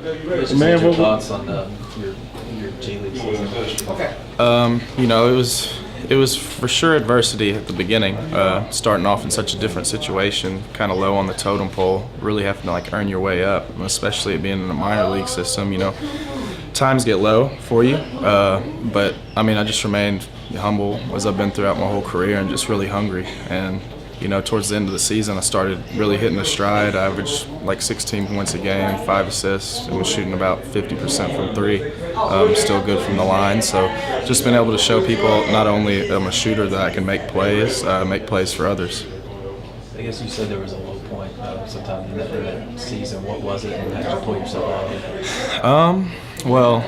Man, what thoughts on your G League season? It was for sure adversity at the beginning, starting off in such a different situation, kind of low on the totem pole, really having to earn your way up, especially it being in a minor league system. Times get low for you, but I just remained humble as I've been throughout my whole career and just really hungry. And towards the end of the season, I started really hitting a stride. I averaged 16 points a game, 5 assists, and was shooting about 50% from three. Still good from the line. So just been able to show people not only am a shooter that I can make plays for others. I guess you said there was a low point sometime in that season. What was it, and how did you pull yourself out of it? Well,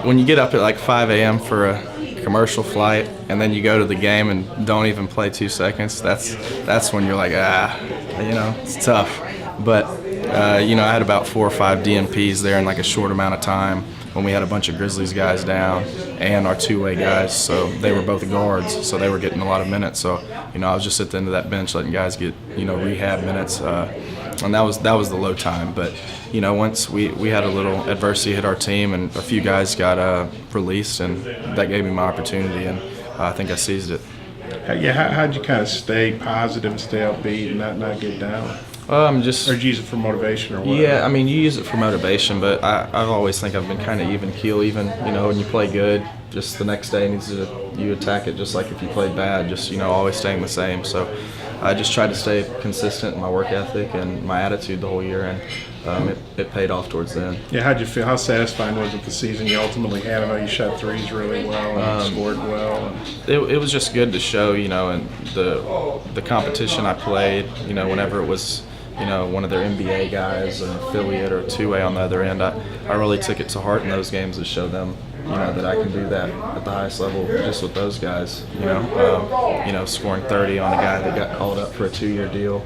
when you get up at 5 a.m. for a commercial flight, and then you go to the game and don't even play 2 seconds, that's when you're it's tough. But I had about 4 or 5 DNPs there in a short amount of time when we had a bunch of Grizzlies guys down and our two-way guys, so they were both guards, so they were getting a lot of minutes. So I was just at the end of that bench letting guys get rehab minutes, and that was the low time. But once we had a little adversity hit our team and a few guys got released, and that gave me my opportunity, and I think I seized it. How'd you kind of stay positive and stay upbeat and not get down? Or did you use it for motivation or what? Yeah, you use it for motivation, but I always think I've been kind of even keel. Even when you play good, just the next day you attack it just like if you played bad. Just always staying the same. So I just tried to stay consistent in my work ethic and my attitude the whole year, and it paid off towards the end. Yeah, how'd you feel? How satisfying was it the season you ultimately had? I know you shot threes really well and scored well. It was just good to show, and the competition I played, whenever it was one of their NBA guys, an affiliate or a two-way on the other end, I really took it to heart in those games to show them, that I can do that at the highest level just with those guys, scoring 30 on a guy that got called up for a 2-year deal.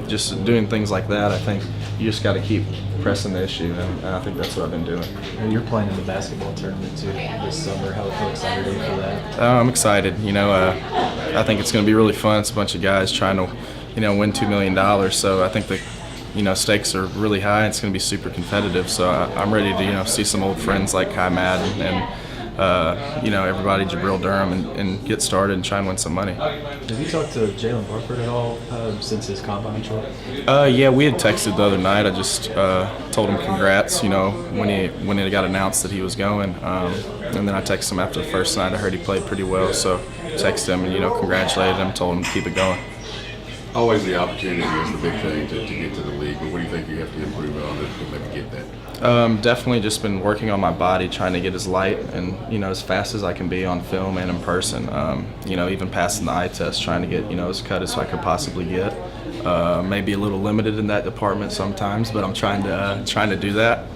Just doing things like that, I think you just got to keep pressing the issue, and I think that's what I've been doing. And you're playing in the basketball tournament too this summer. How excited are you for that? I'm excited. I think it's going to be really fun. It's a bunch of guys trying to win $2 million. So I think the stakes are really high. It's going to be super competitive. So I'm ready to see some old friends like Kai Madden and everybody, Jabril Durham, and get started and try and win some money. Have you talked to Jalen Barford at all since his combine trip? Yeah, we had texted the other night. I just told him congrats. When it got announced that he was going, and then I texted him after the first night. I heard he played pretty well, so texted him and congratulated him, told him to keep it going. Always the opportunity is the big thing to get to the league, but what do you think you have to improve on to maybe get that? Definitely just been working on my body, trying to get as light and as fast as I can be on film and in person. Even passing the eye test, trying to get as cut as I could possibly get. Maybe a little limited in that department sometimes, but I'm trying to do that.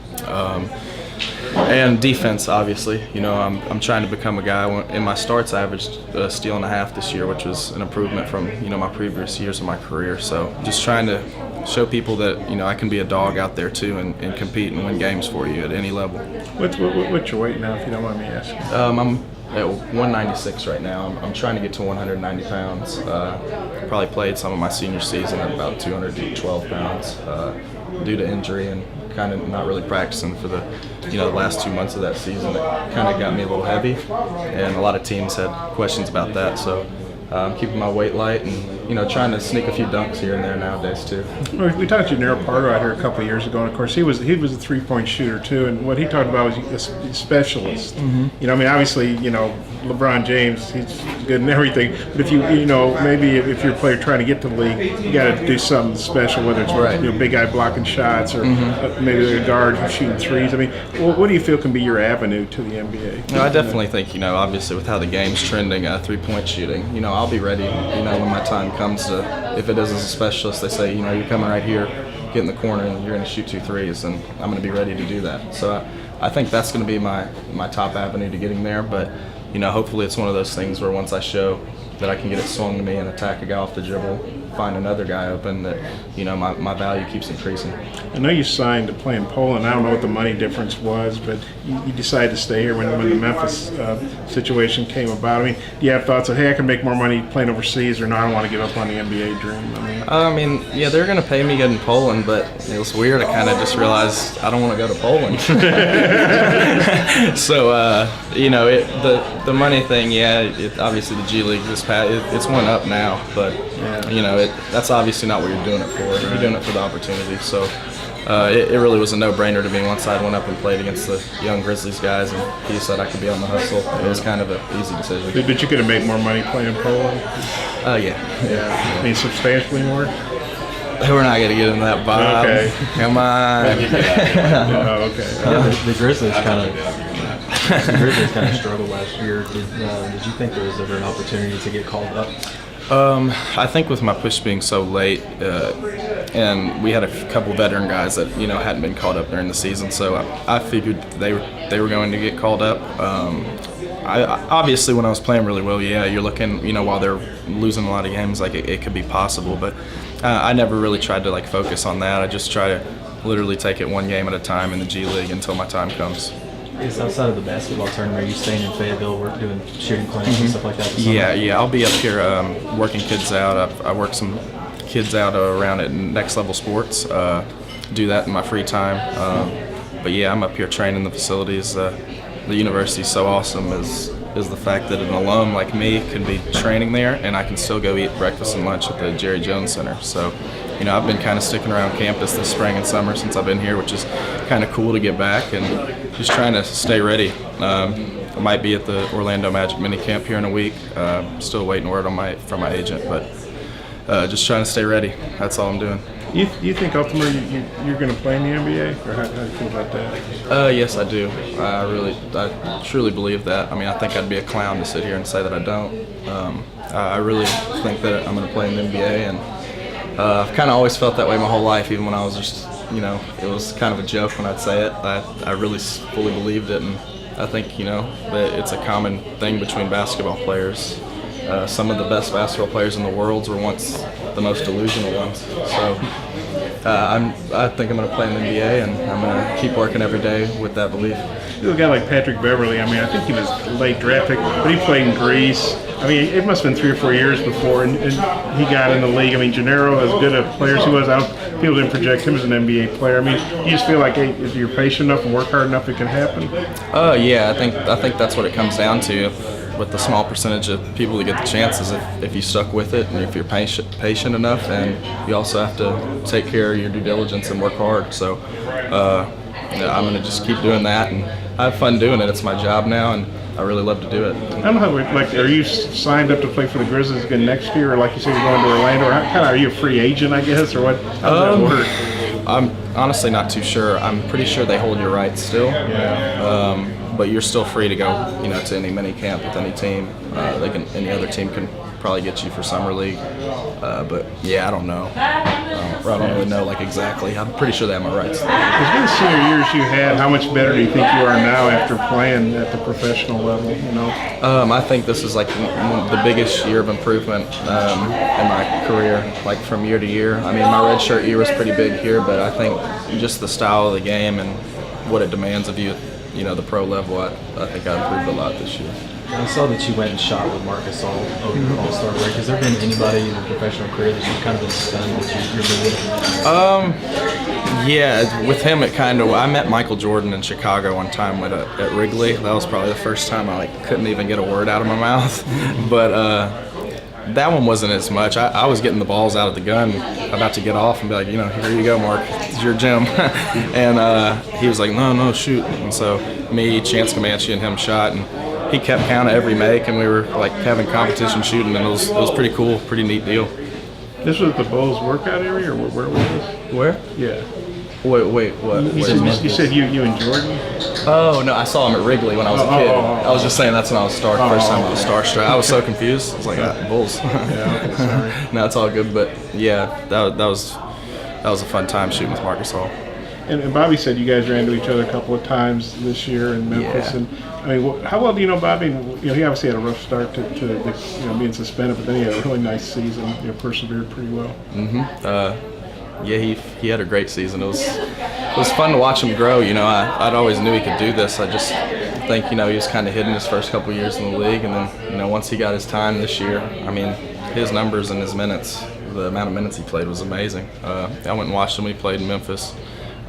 And defense, obviously. I'm trying to become a guy. In my starts, I averaged a steal and a half this year, which was an improvement from my previous years of my career. So just trying to show people that I can be a dog out there too and compete and win games for you at any level. What's your weight now, if you don't mind me asking? I'm at 196 right now. I'm trying to get to 190 pounds. Probably played some of my senior season at about 212 pounds due to injury and kind of not really practicing for the last 2 months of that season. It kind of got me a little heavy, and a lot of teams had questions about that. So I'm keeping my weight light and trying to sneak a few dunks here and there nowadays too. We talked to Nero Pardo out here a couple of years ago, and of course he was a 3-point shooter too. And what he talked about was a specialist. Mm-hmm. Obviously LeBron James, he's good in everything. But if maybe if you're a player trying to get to the league, you got to do something special, whether it's big guy blocking shots or maybe a guard who's shooting threes. What do you feel can be your avenue to the NBA? I definitely think obviously with how the game's trending, 3-point shooting. I'll be ready. When my time comes to, if it is as a specialist, they say you're coming right here, get in the corner, and you're going to shoot 2 threes, and I'm going to be ready to do that. So I think that's going to be my top avenue to getting there. But hopefully it's one of those things where once I show that I can get it swung to me and attack a guy off the dribble, find another guy open, that my value keeps increasing. I know you signed to play in Poland. I don't know what the money difference was, but you decided to stay here when the Memphis situation came about. I mean, do you have thoughts of, hey, I can make more money playing overseas, or no, I don't want to give up on the NBA dream? Yeah, they're going to pay me good in Poland, but it was weird. I kind of just realized I don't want to go to Poland. So, the money thing, obviously the G League it's went up now, but that's obviously not what you're doing it for. You're doing it for the opportunity. So it really was a no-brainer to me once I went up and played against the young Grizzlies guys, and he said I could be on the hustle. It was kind of an easy decision. But you could have made more money playing in Poland? Yeah. I mean, substantially more? We're not going to get into that, Bob. Okay. Come on. Okay. The Grizzlies kind of struggled last year. Did you think there was ever an opportunity to get called up? I think with my push being so late, and we had a couple veteran guys that hadn't been called up during the season, so I figured they were going to get called up. Obviously when I was playing really well, you're looking, while they're losing a lot of games, like it could be possible, but I never really tried to focus on that. I just try to literally take it one game at a time in the G League until my time comes. Is outside of the basketball tournament, are you staying in Fayetteville, doing shooting clinics and stuff like that? Yeah, I'll be up here working kids out. I work some kids out around at Next Level Sports. Do that in my free time. But I'm up here training the facilities. The university's so awesome is the fact that an alum like me can be training there, and I can still go eat breakfast and lunch at the Jerry Jones Center. So, I've been kind of sticking around campus this spring and summer since I've been here, which is kind of cool to get back and just trying to stay ready. I might be at the Orlando Magic mini camp here in a week. Still waiting word from my agent, but just trying to stay ready. That's all I'm doing. You think ultimately you're going to play in the NBA, or how do you feel about that? Yes, I do. I truly believe that. I mean, I think I'd be a clown to sit here and say that I don't. I really think that I'm going to play in the NBA, and I've kind of always felt that way my whole life, even when I was just, it was kind of a joke when I'd say it. I really fully believed it, and I think, that it's a common thing between basketball players. Some of the best basketball players in the world were once the most delusional ones. So I think I'm going to play in the NBA, and I'm going to keep working every day with that belief. A guy like Patrick Beverly, I mean, I think he was a late draft pick, but he played in Greece. I mean, it must have been 3 or 4 years before, and he got in the league. I mean, Gennaro, as good a player as he was, people didn't project him as an NBA player. I mean, you just feel like, hey, if you're patient enough and work hard enough, it can happen? I think that's what it comes down to. With the small percentage of people that get the chances, if you stuck with it and if you're patient enough, and you also have to take care of your due diligence and work hard. So I'm going to just keep doing that, and I have fun doing it. It's my job now, and I really love to do it. I don't know how, are you signed up to play for the Grizzlies again next year, or like you said, you're going to Orlando, or are you a free agent, I guess, or what? How does that work? I'm honestly not too sure. I'm pretty sure they hold your rights still. Yeah. But you're still free to go, to any mini camp with any team. Any other team can probably get you for summer league. But I don't know. I don't really know exactly. I'm pretty sure they have my rights. Because with the senior years you had, how much better do you think you are now after playing at the professional level? I think this is the biggest year of improvement in my career, from year to year. I mean, my redshirt year was pretty big here, but I think just the style of the game and what it demands of you, the pro level, I think I improved a lot this year. I saw that you went and shot with Marcus over the All-Star break. Has there been anybody in your professional career that you've kind of been stunned that you're moving? With him, I met Michael Jordan in Chicago one time at Wrigley. That was probably the first time I couldn't even get a word out of my mouth. But that one wasn't as much. I was getting the balls out of the gun, about to get off and be like, here you go, Mark, it's your gym. And he was like, no, shoot. And so me, Chance Comanche, and him shot, and he kept count of every make, and we were having competition shooting, and it was pretty cool, pretty neat deal. This was the Bulls workout area, or where was this? Where? Yeah. Wait, what? You said you and Jordan? Oh, no, I saw him at Wrigley when I was a kid. I was just saying that's when I was first time I was starstruck. I was so confused. I was like, Bulls. Yeah, sorry. No, it's all good, but that was a fun time shooting with Marcus Hall. And Bobby said you guys ran into each other a couple of times this year in Memphis. Yeah. And I mean, how well do you know Bobby? And, he obviously had a rough start to being suspended, but then he had a really nice season. Persevered pretty well. Yeah, he had a great season. It was fun to watch him grow. I'd always knew he could do this. I just think he was kind of hidden his first couple years in the league, and then once he got his time this year, I mean, his numbers and his minutes, the amount of minutes he played was amazing. I went and watched him when he played in Memphis.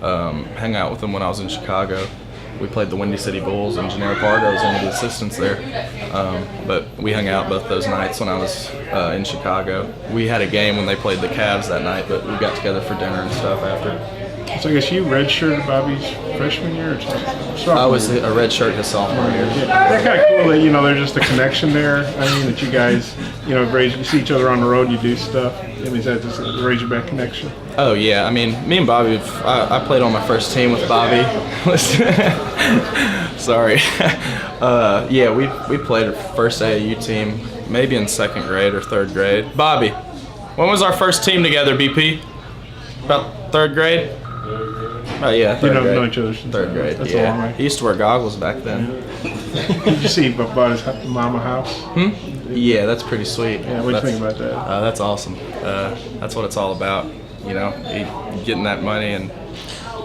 Hung out with him when I was in Chicago. We played the Windy City Bulls, and Jannero Pargo was one of the assistants there. But we hung out both those nights when I was in Chicago. We had a game when they played the Cavs that night, but we got together for dinner and stuff after. So I guess you redshirted Bobby's freshman year or sophomore? I was a red shirt his sophomore year. Yeah, that's kind of cool that there's just a connection there. I mean, that you guys you see each other on the road, you do stuff. I mean, is that just a Razorback connection? Oh yeah, I mean, me and Bobby, I played on my first team with Bobby. Sorry. Yeah, we played our first AAU team, maybe in second grade or third grade. Bobby, when was our first team together, BP? About third grade? Oh yeah, third grade. Know each other since third grade. That's a long way. He used to wear goggles back then. Did you see about his mama house? Yeah, that's pretty sweet. Yeah, what do you think about that? That's awesome. That's what it's all about. Getting that money and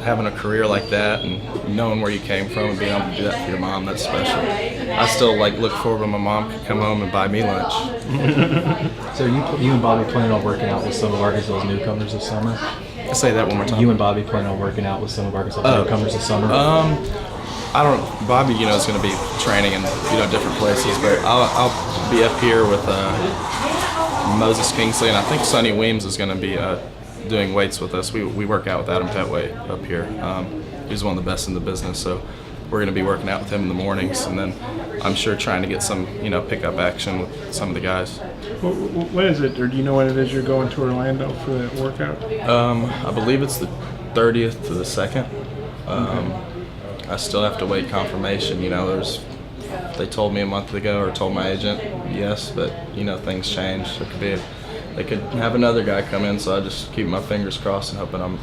having a career like that, and knowing where you came from and being able to do that for your mom. That's special. I still look forward when my mom could come home and buy me lunch. So you and Bobby planning on working out with some of Arkansas's newcomers this summer? Say that one more time. You and Bobby planning on working out with some of Arkansas's newcomers this summer? I don't. Bobby, is going to be training in different places, but I'll be up here with Moses Kingsley, and I think Sonny Weems is going to be doing weights with us. We work out with Adam Petway up here. He's one of the best in the business, so we're going to be working out with him in the mornings, and then I'm sure trying to get some pickup action with some of the guys. When is it, or do you know when it is you're going to Orlando for that workout? I believe it's the 30th to the 2nd. I still have to wait confirmation. They told me a month ago, or told my agent, yes, but things change. They could have another guy come in, so I just keep my fingers crossed and hoping I'm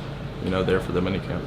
there for the minicamp.